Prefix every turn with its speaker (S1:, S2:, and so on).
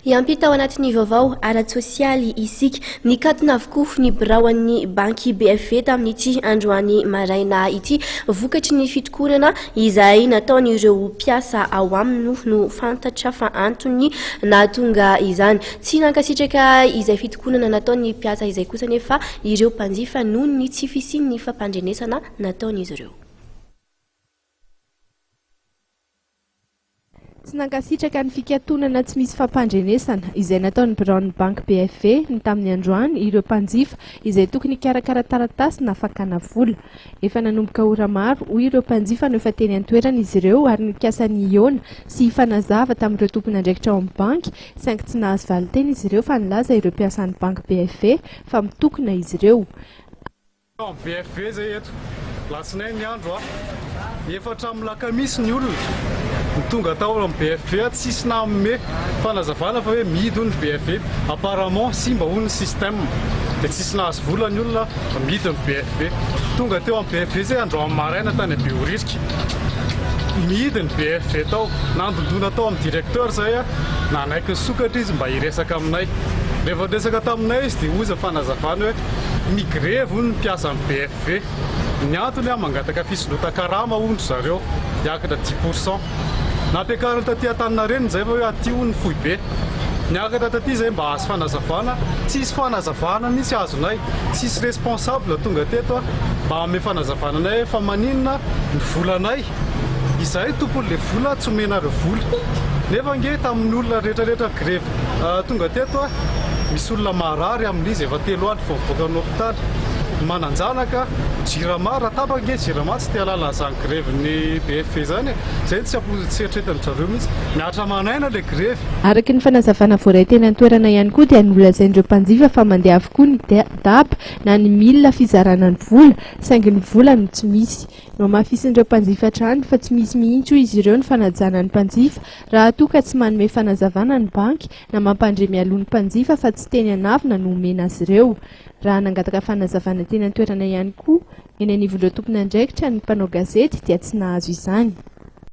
S1: Iampita ao anatin'ny vaovao ara-tsosialy isika Nikatona avokoa ny biraoan'ny banky BFV tamin'ity androany maraina ity vokatry ny fitokonana izay nataon'ireo mpiasa ao aminy no fantatra fa antony nahatonga izany. Tsy mankasitraka izay fitokonana nataon'ny mpiasa izay kosa anefa ireo mpanjifa noho ny tsy fisian'ny fampandrenesana nataon'izy ireo.
S2: Tsy nankasitraka ny fikatonana tsy misy fampandrenesana izay nataon'ny biraon'ny banky BFV ny tamin'ny androany ireo mpanjifa izay tokony karakara taratasy na fakana vola. Efa nanomboka ora maro hoy ireo mpanjifa no efa teny an-toerana izy ireo ary nikasany iona sy fanazava tamin'ireo tompony andraikitra ao amin'ny banky saingy tsy nahazo valiteny izy ireo fa nilaza ireo mpiasan'ny banky BFV fa mitokona izy ireo.
S3: BFV zay eto latsinainy ny andro efatra amin'ny lakamisy ny olona tonga tao amin'ny BFV tsisy namome fanazavana fa hoe midy hoy ny BFV apparemment simba hoy ny système dia tsisy nahazo vola ny olona midy ny BFV tonga teo amin'ny BFV zay andro amin'ny maraina tany Behoririka midy ny BFV tao nandondona tao amin'ny directeur zay nanaiky ny sokatra izy mba hiresaka aminay rehefa resaka taminay izy dia ozy fanazavana hoe migrevy hoy ny mpiasa amin'ny BFV ny antony mangataka fisolotan-karama ondro zareo miakatra 10%. Nampiakarina taty ataon'ireo zay fa hoe aty hoy ny fohy be niakatra taty zay mba azo fanazavana tsisy fanazavana mihitsy azonay tsisy responsable tonga teto mba ame fanazavana anay fa maninona ny volanay izay tompon'le vola tsy omenareo vola nefa nge tamin'ny olona rehetrarehetra grevy tonga teto misy olona marary amin'izy efa 3 andro fa mivoaka amin'ny hôpitaly mananjanaka jirama raha tapange jirama tsy tia lala zany grevin'ny BFV zany zay tsy ampotseritretany zareo mihitsy miatra manaina le grevy.
S2: Araky ny fanazavana voaray teny an-toerana ihany koa dia nolazain'ireo mpanjifa fa mandeha avokoa ny daba na ny milina fizarana ny vola saingy ny vola no tsy misy. No mafisin'ireo mpanjifa hatrany fa tsy misy mihitsy izy ireo ny fanajana ny mpanjifa raha toa tsy manome fanazavana ny banky na mampandre mialohan'ny mpanjifa fa tsy teny anavina no omena azy ireo. Raha nangataka fanazavana teny an-toerana ihany koa eny anivon'ireo tompony andraikitra ny mpanao gazety dia tsy nahazo izany.